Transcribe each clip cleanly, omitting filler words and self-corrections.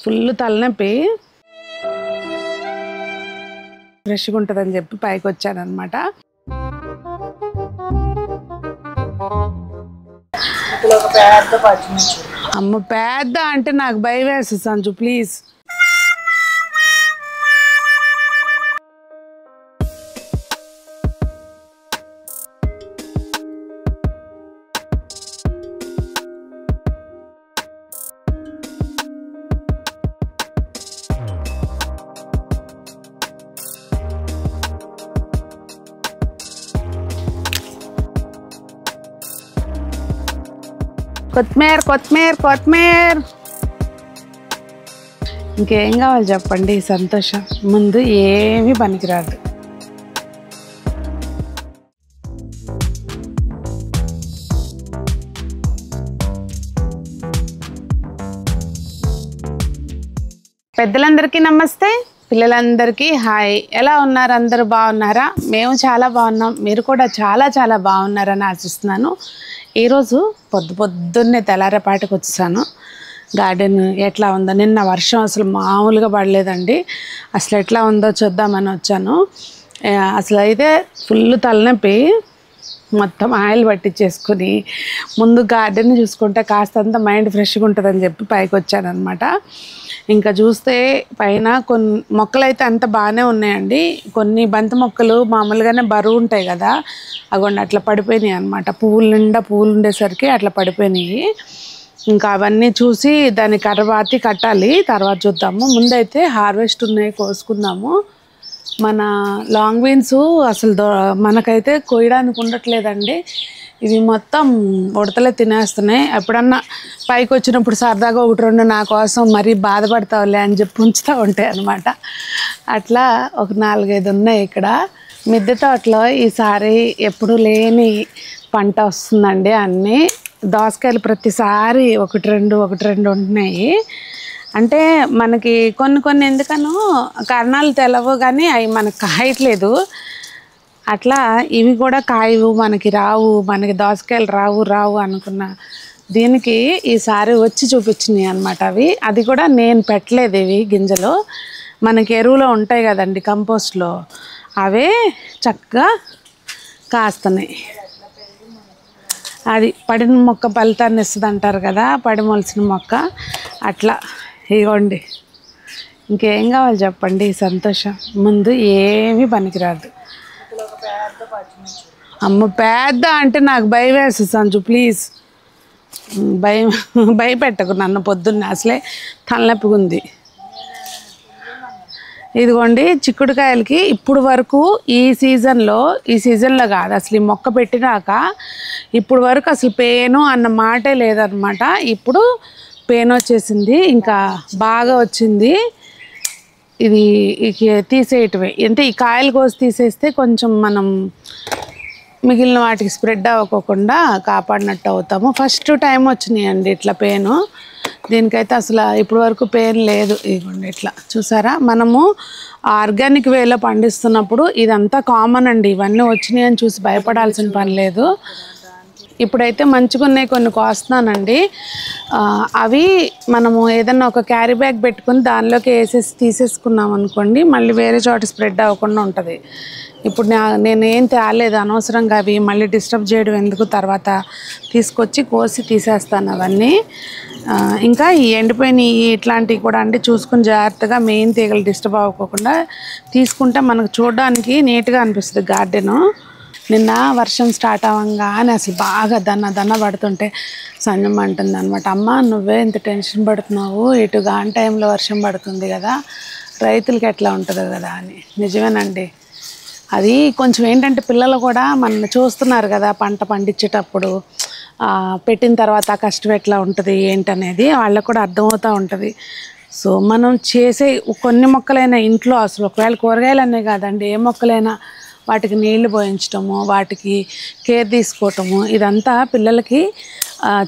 Full తలనొప్పి ఫ్రెష్గా ఉంటుందని చెప్పి పైకి వచ్చాను అనమాట. అమ్మ పెద్ద అంటే నాకు భయం వేస్తుంది సంజు ప్లీజ్. కొత్తిమీర కొత్తిమీర కొత్తిమీర ఇంకేం కావాలి చెప్పండి. సంతోషం ముందు ఏమీ పనికిరాదు. పెద్దలందరికీ నమస్తే, పిల్లలందరికీ హాయ్. ఎలా ఉన్నారు? అందరూ బాగున్నారా? మేము చాలా బాగున్నాం, మీరు కూడా చాలా చాలా బాగున్నారని ఆశిస్తున్నాను. ఈరోజు పొద్దున్నే తెల్లారేపాటికి వచ్చేసాను. గార్డెన్ ఎట్లా ఉందో, నిన్న వర్షం అసలు మామూలుగా పడలేదండి, అసలు ఎట్లా ఉందో చూద్దామని వచ్చాను. అసలు అయితే ఫుల్ తలనొప్పి, మొత్తం ఆయిల్ పట్టించేసుకుని ముందు గార్డెన్ చూసుకుంటే కాస్తంత మైండ్ ఫ్రెష్గా ఉంటుందని చెప్పి పైకి వచ్చాను అనమాట. ఇంకా చూస్తే పైన కొన్ని మొక్కలు అయితే అంత బాగానే ఉన్నాయండి. కొన్ని బంతి మొక్కలు మామూలుగానే బరువు ఉంటాయి కదా, అగోండి అట్లా పడిపోయినాయి అనమాట. పువ్వుల నిండా పువ్వులు ఉండేసరికి అట్లా పడిపోయినాయి. ఇంకా అవన్నీ చూసి దాన్ని కర్రబాతి కట్టాలి, తర్వాత చూద్దాము. ముందైతే హార్వెస్ట్ ఉన్నాయి, కోసుకుందాము. మన లాంగ్ బీన్స్ అసలు మనకైతే కోయడానికి ఉండట్లేదండి. ఇవి మొత్తం ఉడతలే తినేస్తున్నాయి. ఎప్పుడన్నా పైకి వచ్చినప్పుడు సరదాగా ఒకటి రెండు నా కోసం మరీ బాధపడతావులే అని చెప్పి ఉంచుతూ ఉంటాయి అన్నమాట. అట్లా ఒక 4-5 ఉన్నాయి ఇక్కడ. మిద్దె తోటలో ఈసారి ఎప్పుడు లేని పంట వస్తుందండి. అన్నీ దోసకాయలు ప్రతిసారి ఒకటి రెండు ఉంటున్నాయి. అంటే మనకి కొన్ని ఎందుకనో కారణాలు తెలవు, కానీ అవి మనకు కాయట్లేదు. అట్లా ఇవి కూడా కాయవు, మనకి రావు, మనకి దోసకాయలు రావు అనుకున్న దీనికి ఈసారి వచ్చి చూపించినాయి అనమాట. అది కూడా నేను పెట్టలేదు. ఇవి గింజలు మనకి ఎరువులో ఉంటాయి కదండి, కంపోస్ట్లో, అవే చక్కగా కాస్తున్నాయి. అది పడిన మొక్క ఫలితాన్ని ఇస్తుంది అంటారు కదా, పడి మొలిసిన మొక్క. అట్లా ఇవ్వండి. ఇంకేం కావాలి చెప్పండి. సంతోషం ముందు ఏమీ పనికిరాదు. అమ్మ పెద్ద అంటే నాకు భయం వేస్తుంది సంజు ప్లీజ్. భయపెట్టకు నన్ను, పొద్దున్నే అసలే తలనొప్పిగా ఉంది. ఇదిగోండి చిక్కుడుకాయలకి ఇప్పుడు వరకు ఈ సీజన్లో కాదు, అసలు ఈ మొక్క పెట్టినాక ఇప్పుడు వరకు అసలు పేను అన్న మాటే లేదనమాట. ఇప్పుడు పేను వచ్చేసింది, ఇంకా బాగా వచ్చింది. ఇది తీసేయటమే, అంటే ఈ కాయలు కోసి తీసేస్తే కొంచెం మనం మిగిలిన వాటికి స్ప్రెడ్ అవ్వకుండా కాపాడినట్టు అవుతాము. ఫస్ట్ టైం వచ్చినాయండి ఇట్లా పేను. దీనికైతే అసలు ఇప్పటి వరకు పెయిన్ లేదు. ఇదిగోండి ఇట్లా చూసారా, మనము ఆర్గానిక్ వేలో పండిస్తున్నప్పుడు ఇదంతా కామన్ అండి. ఇవన్నీ వచ్చినాయి అని చూసి భయపడాల్సిన పని లేదు. ఇప్పుడైతే మంచిగా ఉన్నాయి, కొన్ని కోస్తున్నానండి. అవి మనము ఏదన్నా ఒక క్యారీ బ్యాగ్ పెట్టుకుని దానిలోకి వేసేసి తీసేసుకున్నాం అనుకోండి, మళ్ళీ వేరే చోట స్ప్రెడ్ అవ్వకుండా ఉంటుంది. ఇప్పుడు నేనేం తేలేదు అనవసరంగా, అవి మళ్ళీ డిస్టర్బ్ చేయడం ఎందుకు, తర్వాత తీసుకొచ్చి కోసి తీసేస్తాను అవన్నీ. ఇంకా ఈ ఎండిపోయిన ఇట్లాంటివి కూడా అంటే చూసుకుని జాగ్రత్తగా మెయిన్ తీగలు డిస్టర్బ్ అవ్వకుండా తీసుకుంటే మనకు చూడడానికి నీట్గా అనిపిస్తుంది గార్డెను. నిన్న వర్షం స్టార్ట్ అవ్వగానే అసలు బాగా దన్న పడుతుంటే సంజమ్మ అంటుంది అనమాట, అమ్మ నువ్వే ఇంత టెన్షన్ పడుతున్నావు, ఇటు గాని టైంలో వర్షం పడుతుంది కదా, రైతులకి ఎట్లా ఉంటుందో కదా అని. నిజమేనండి, అది కొంచెం ఏంటంటే పిల్లలు కూడా మన చూస్తున్నారు కదా పంట పండించేటప్పుడు, పెట్టిన తర్వాత కష్టం ఎట్లా ఉంటుంది ఏంటనేది వాళ్ళకు కూడా అర్థమవుతూ ఉంటుంది. సో మనం చేసే కొన్ని మొక్కలైనా ఇంట్లో, అసలు ఒకవేళ కూరగాయలు కాదండి, ఏ మొక్కలైనా వాటికి నీళ్లు పోయించటము, వాటికి కేర్ తీసుకోవటము, ఇదంతా పిల్లలకి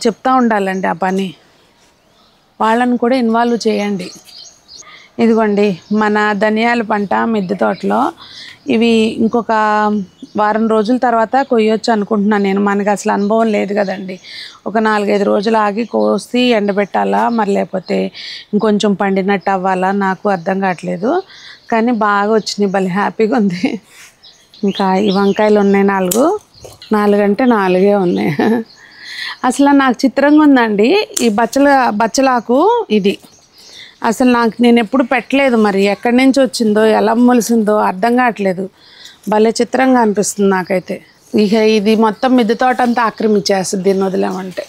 చెప్తూ ఉండాలండి. ఆ పని వాళ్ళని కూడా ఇన్వాల్వ్ చేయండి. ఇదిగోండి మన ధనియాల పంట మిద్దె తోటలో. ఇవి ఇంకొక వారం రోజుల తర్వాత కొయ్యొచ్చు అనుకుంటున్నాను నేను. మనకి అసలు అనుభవం లేదు కదండి. ఒక 4-5 రోజులు ఆగి కోసి ఎండబెట్టాలా, మరి లేకపోతే ఇంకొంచెం పండినట్టు అవ్వాలా, నాకు అర్థం కావట్లేదు. కానీ బాగా వచ్చినాయి, భలే హ్యాపీగా ఉంది. ఇంకా ఈ వంకాయలు ఉన్నాయి 4 అంటే 4 ఉన్నాయి. అసలు నాకు చిత్రంగా ఉందండి ఈ బచ్చలాకు. ఇది అసలు నేను ఎప్పుడు పెట్టలేదు, మరి ఎక్కడి నుంచి వచ్చిందో ఎలా మొలిసిందో అర్థం కావట్లేదు. భలే చిత్రంగా అనిపిస్తుంది నాకైతే. ఇక ఇది మొత్తం మిద్దె తోట అంతా ఆక్రమించేస్తుంది దీన్ని వదిలేమంటే.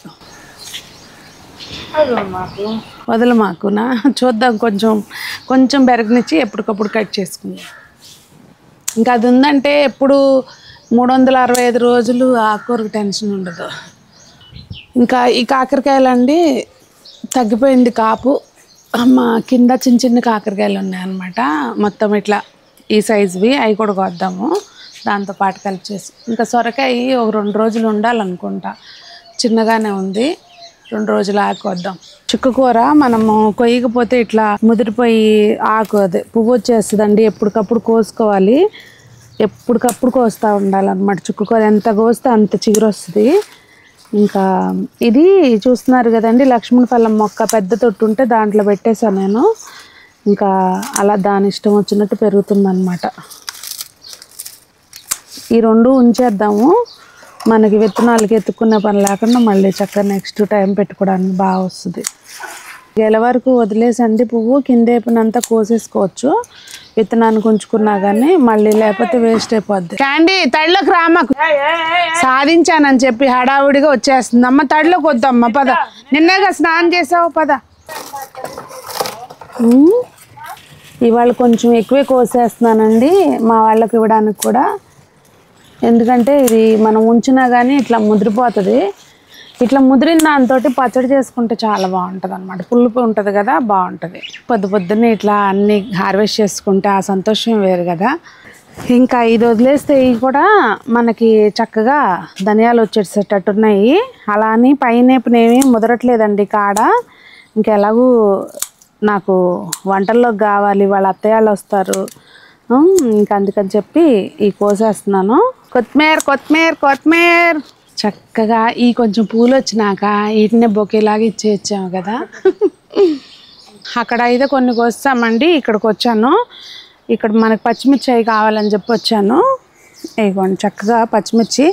వదలమాకునా చూద్దాం, కొంచెం బెరగనిచ్చి ఎప్పటికప్పుడు కట్ చేసుకుందాం. ఇంకా అది ఉందంటే ఎప్పుడు 365 రోజులు ఆకుకూరకు టెన్షన్ ఉండదు. ఇంకా ఈ కాకరకాయలండి తగ్గిపోయింది కాపు. మా కింద చిన్న కాకరకాయలు ఉన్నాయన్నమాట, మొత్తం ఇట్లా ఈ సైజువి. అవి కూడా కొద్దాము దాంతోపాటు కలిపి చేసి. ఇంకా సొరకాయ ఒక 2 రోజులు ఉండాలనుకుంటా, చిన్నగానే ఉంది. 2 రోజులు ఆకు వద్దాం. చుక్కకూర మనము కొయ్యకపోతే ఇట్లా ముదిరిపోయి ఆకు అదే పువ్వు వచ్చేస్తుందండి. ఎప్పటికప్పుడు కోసుకోవాలి, ఎప్పటికప్పుడు కోస్తూ ఉండాలన్నమాట. చుక్కకూర ఎంత కోస్తే అంత చిగురు వస్తుంది. ఇంకా ఇది చూస్తున్నారు కదండి, లక్ష్మణ ఫలం మొక్క పెద్ద తొట్టు ఉంటే దాంట్లో పెట్టేశాను నేను. ఇంకా అలా దాని ఇష్టం వచ్చినట్టు పెరుగుతుందన్నమాట. ఈ 2 ఉంచేద్దాము, మనకి విత్తనాలకి ఎత్తుక్కునే పని లేకుండా మళ్ళీ చక్కగా నెక్స్ట్ టైం పెట్టుకోవడానికి బాగా వస్తుంది. గెల వరకు వదిలేసండి పువ్వు కింద అయిపోయినంతా కోసేసుకోవచ్చు, విత్తనాన్ని ఉంచుకున్నా కానీ. మళ్ళీ లేకపోతే వేస్ట్ అయిపోద్ది. క్యాండీ తడిలోకి రామకు, సాధించానని చెప్పి హడావుడిగా వచ్చేస్తుంది. అమ్మ తడిలోకి వద్దమ్మ, పద. నిన్నగా స్నానం చేసావు, పద. ఇవాళ కొంచెం ఎక్కువే కోసేస్తున్నానండి మా వాళ్ళకి ఇవ్వడానికి కూడా. ఎందుకంటే ఇది మనం ఉంచినా కానీ ఇట్లా ముదిరిపోతుంది. ఇట్లా ముదిరిన దాంతో పచ్చడి చేసుకుంటే చాలా బాగుంటుంది అన్నమాట. పులుపు ఉంటుంది కదా, బాగుంటుంది. పొద్దున్నే ఇట్లా అన్నీ హార్వెస్ట్ చేసుకుంటే ఆ సంతోషం వేరు కదా. ఇంకా ఇది వదిలేస్తే ఇవి కూడా మనకి చక్కగా ధనియాలు వచ్చేసేటట్టున్నాయి. అలా అని పైనేపునేమి ముదరట్లేదండి కాడ. ఇంకెలాగూ నాకు వంటల్లోకి కావాలి, వాళ్ళ అత్తయ్యలు వస్తారు. ఇంకా అందుకని చెప్పి ఈ కోసేస్తున్నాను. కొత్తిమీర చక్కగా ఈ కొంచెం పూలు వచ్చినాక వీటినే బొకేలాగా ఇచ్చేచ్చాము కదా. అక్కడ అయితే కొన్ని కోస్తామండి, ఇక్కడికి వచ్చాను. ఇక్కడ మనకు పచ్చిమిర్చి అవి కావాలని చెప్పి వచ్చాను. ఇదిగోండి చక్కగా పచ్చిమిర్చి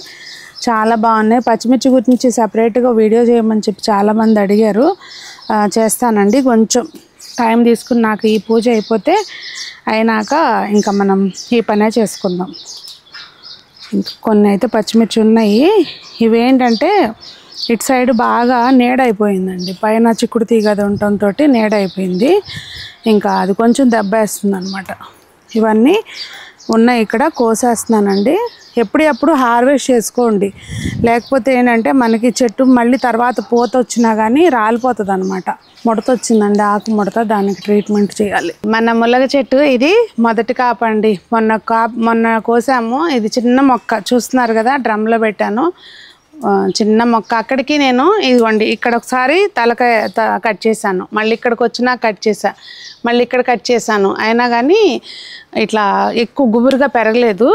చాలా బాగున్నాయి. పచ్చిమిర్చి గురించి సపరేట్గా వీడియో చేయమని చెప్పి చాలామంది అడిగారు. చేస్తానండి, కొంచెం టైం తీసుకుని నాకు ఈ పూజ అయినాక ఇంకా మనం ఈ పనే చేసుకుందాం. కొన్ని అయితే పచ్చిమిర్చి ఉన్నాయి. ఇవేంటంటే ఇటు సైడ్ బాగా నీడైపోయిందండి, పైన చిక్కుడు తీగ ఉండటంతో నీడైపోయింది. ఇంకా అది కొంచెం దెబ్బేస్తుంది అనమాట. ఇవన్నీ ఉన్నాయి ఇక్కడ, కోసేస్తున్నానండి. ఎప్పుడప్పుడు హార్వెస్ట్ చేసుకోండి, లేకపోతే ఏంటంటే మనకి చెట్టు మళ్ళీ తర్వాత పూత వచ్చినా కానీ రాలిపోతుంది అనమాట. ముడత వచ్చిందండి, ఆకు ముడత, దానికి ట్రీట్మెంట్ చేయాలి. మన ములగ చెట్టు ఇది మొదటి కాపండి. మొన్న కోసాము. ఇది చిన్న మొక్క చూస్తున్నారు కదా, డ్రమ్లో పెట్టాను. చిన్న మొక్క. అక్కడికి నేను ఇదిగోండి ఇక్కడ ఒకసారి తలకాయ కట్ చేశాను, మళ్ళీ ఇక్కడికి వచ్చినా కట్ చేశా, మళ్ళీ ఇక్కడ కట్ చేశాను. అయినా కానీ ఇట్లా ఎక్కువ గుబురుగా పెరగలేదు.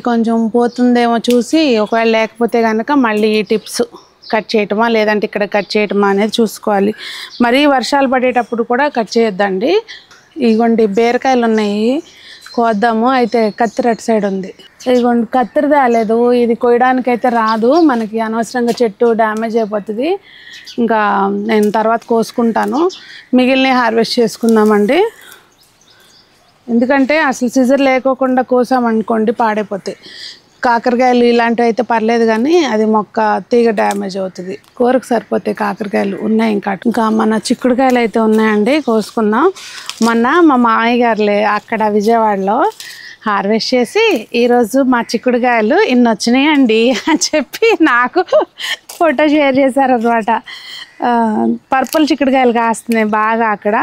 కొంచెం పోతుందేమో చూసి, ఒకవేళ లేకపోతే కనుక మళ్ళీ ఈ టిప్స్ కట్ చేయటమా లేదంటే ఇక్కడ కట్ చేయటమా అనేది చూసుకోవాలి. మరీ వర్షాలు పడేటప్పుడు కూడా కట్ చేయొద్దండి. ఇదిగోండి బీరకాయలు ఉన్నాయి, కోద్దాము. అయితే కత్తిరి అటు సైడ్ ఉంది. ఇదిగోండి కత్తిరి తేలేదు, ఇది కొయ్యడానికి అయితే రాదు మనకి, అనవసరంగా చెట్టు డ్యామేజ్ అయిపోతుంది. ఇంకా నేను తర్వాత కోసుకుంటాను, మిగిలిన హార్వెస్ట్ చేసుకుందామండి. ఎందుకంటే అసలు సిజర్ లేకోకుండా కోసామనుకోండి పాడైపోతాయి. కాకరకాయలు ఇలాంటివి అయితే పర్లేదు, కానీ అది మొక్క తీగ డ్యామేజ్ అవుతుంది. కూరకు సరిపోతాయి కాకరకాయలు ఉన్నాయి. ఇంకా మన చిక్కుడుకాయలు అయితే ఉన్నాయండి, కోసుకుందాం. మొన్న మా మామయ్య గారులే అక్కడ విజయవాడలో హార్వెస్ట్ చేసి ఈరోజు మా చిక్కుడుకాయలు ఇన్ని వచ్చినాయండి అని చెప్పి నాకు ఫోటో షేర్ చేశారనమాట. పర్పుల్ చిక్కుడుకాయలు కాస్తున్నాయి బాగా అక్కడ.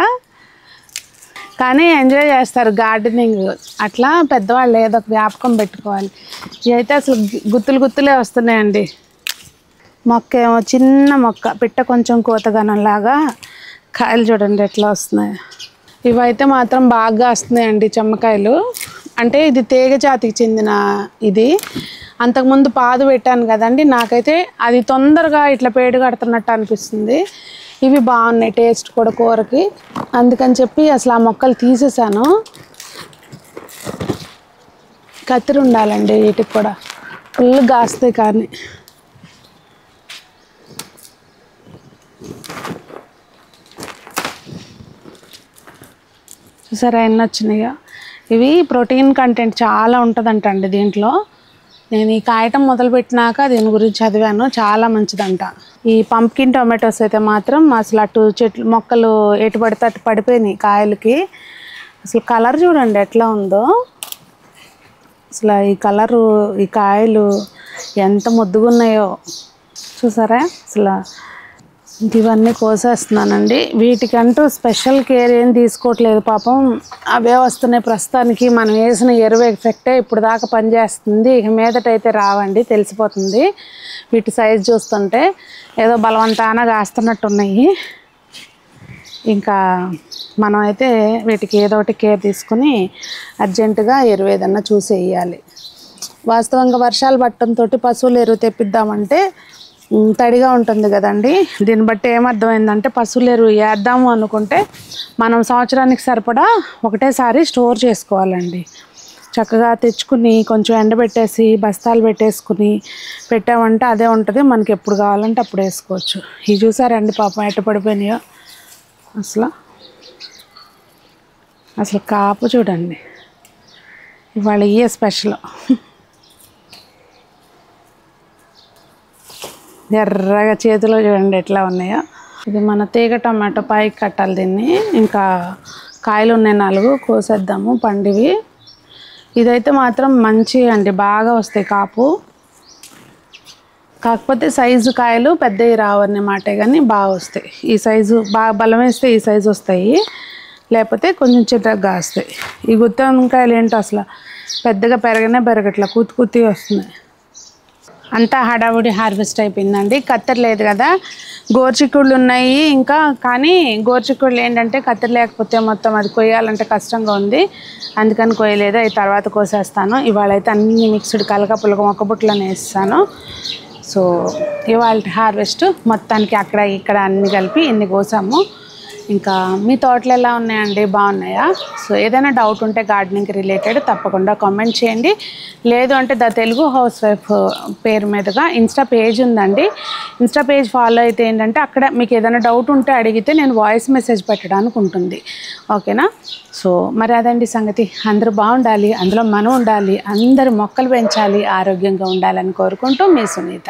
కానీ ఎంజాయ్ చేస్తారు గార్డెనింగ్. అట్లా పెద్దవాళ్ళు ఏదో ఒక వ్యాపకం పెట్టుకోవాలి. ఇవైతే అసలు గుత్తులే వస్తున్నాయండి. మొక్క ఏమో చిన్న మొక్క, పిట్ట కొంచెం కోతగనంలాగా కాయలు చూడండి ఎట్లా వస్తున్నాయి. ఇవైతే మాత్రం బాగా వస్తున్నాయండి చెమ్మకాయలు. అంటే ఇది తీగ జాతికి చెందిన ఇది. అంతకుముందు పాదు పెట్టాను కదండి, నాకైతే అది తొందరగా ఇట్లా పేడు కడుతున్నట్టు అనిపిస్తుంది. ఇవి బాగున్నాయి టేస్ట్ కూడా కూరకి, అందుకని చెప్పి అసలు ఆ మొక్కలు తీసేసాను. కత్తిరి ఉండాలండి వీటికి కూడా, ఫుల్ కాస్తాయి. కానీ చూసారా ఎన్ని వచ్చినాయో. ఇవి ప్రోటీన్ కంటెంట్ చాలా ఉంటుందంట అండి దీంట్లో. నేను ఈ కాయటం మొదలుపెట్టినాక దీని గురించి చదివాను, చాలా మంచిదంట. ఈ పంప్కిన్ టొమాటోస్ అయితే మాత్రం అసలు అటు చెట్లు మొక్కలు ఎటు పడితే అటు పడిపోయినాయి కాయలకి. అసలు కలర్ చూడండి ఎట్లా ఉందో. అసలు ఈ కలరు, ఈ కాయలు ఎంత ముద్దుగా ఉన్నాయో చూసారా. అసలు ఇవన్నీ కోసేస్తున్నానండి. వీటికంటూ స్పెషల్ కేర్ ఏం తీసుకోవట్లేదు పాపం, అవే వస్తున్నాయి ప్రస్తుతానికి. మనం వేసిన ఎరువు ఎఫెక్టే ఇప్పుడు దాకా పనిచేస్తుంది. ఇక మీదటైతే రావండి, తెలిసిపోతుంది. వీటి సైజు చూస్తుంటే ఏదో బలవంతాన కాస్తున్నట్టున్నాయి. ఇంకా మనం అయితే వీటికి ఏదో ఒకటి కేర్ తీసుకుని అర్జెంటుగా ఎరువు ఏదన్నా చూసి వేయాలి. వాస్తవంగా వర్షాలు పట్టడంతో పశువుల ఎరువు తెప్పిద్దామంటే తడిగా ఉంటుంది కదండి. దీన్ని బట్టి ఏమర్థమైందంటే పశువుల ఎరువు వేద్దాము అనుకుంటే మనం సంవత్సరానికి సరిపడా ఒకటేసారి స్టోర్ చేసుకోవాలండి. చక్కగా తెచ్చుకుని కొంచెం ఎండబెట్టేసి బస్తాలు పెట్టేసుకుని పెట్టామంటే అదే ఉంటుంది, మనకి ఎప్పుడు కావాలంటే అప్పుడు వేసుకోవచ్చు. ఇవి చూసారండి పాపం ఎట్ట పడిపోయినాయో. అసలు కాపు చూడండి, ఇవాళ ఇయే స్పెషల్. ఎర్రగా చేతిలో చూడండి ఎట్లా ఉన్నాయో. ఇది మన తీగ టమాటో, పైకి కట్టాలి దీన్ని. ఇంకా కాయలు ఉన్నాయి 4, కోసేద్దాము పండివి. ఇదైతే మాత్రం మంచి అండి, బాగా వస్తాయి కాపు. కాకపోతే సైజు కాయలు పెద్దవి రావన్నమాట, కానీ బాగా వస్తాయి. ఈ సైజు బాగా బలం వేస్తే ఈ సైజు వస్తాయి, లేకపోతే కొంచెం చిన్నగా వస్తాయి. ఈ గుత్తి వంకాయలు ఏంటో అసలు పెద్దగా పెరగట్లా, కూతి వస్తున్నాయి. అంతా హడావుడి హార్వెస్ట్ అయిపోయిందండి. కత్తెర లేదు కదా, గోరుచిక్కుళ్ళు ఉన్నాయి ఇంకా. కానీ గోరుచిక్కుళ్ళు ఏంటంటే కత్తెర లేకపోతే మొత్తం అది కొయ్యాలంటే కష్టంగా ఉంది, అందుకని కొయ్యలేదు. అవి తర్వాత కోసేస్తాను. ఇవాళ అయితే అన్ని మిక్స్డ్ కలకపులక మొక్కబుట్లను వేస్తాను. సో ఇవాళ హార్వెస్ట్ మొత్తానికి అక్కడ ఇక్కడ అన్ని కలిపి ఇన్ని కోసాము. ఇంకా మీ తోటలు ఎలా ఉన్నాయండి, బాగున్నాయా? సో ఏదైనా డౌట్ ఉంటే గార్డెనింగ్కి రిలేటెడ్ తప్పకుండా కామెంట్ చేయండి. లేదు అంటే ద తెలుగు హౌస్ వైఫ్ పేరు మీదుగా ఇన్స్టా పేజ్ ఉందండి. ఇన్స్టా పేజ్ ఫాలో అయితే ఏంటంటే అక్కడ మీకు ఏదైనా డౌట్ ఉంటే అడిగితే నేను వాయిస్ మెసేజ్ పెట్టడానికి ఉంటుంది, ఓకేనా? సో మరి అదండి సంగతి. అందరూ బాగుండాలి, అందులో మనం ఉండాలి, అందరూ మొక్కలు పెంచాలి, ఆరోగ్యంగా ఉండాలని కోరుకుంటూ మీ సునీత.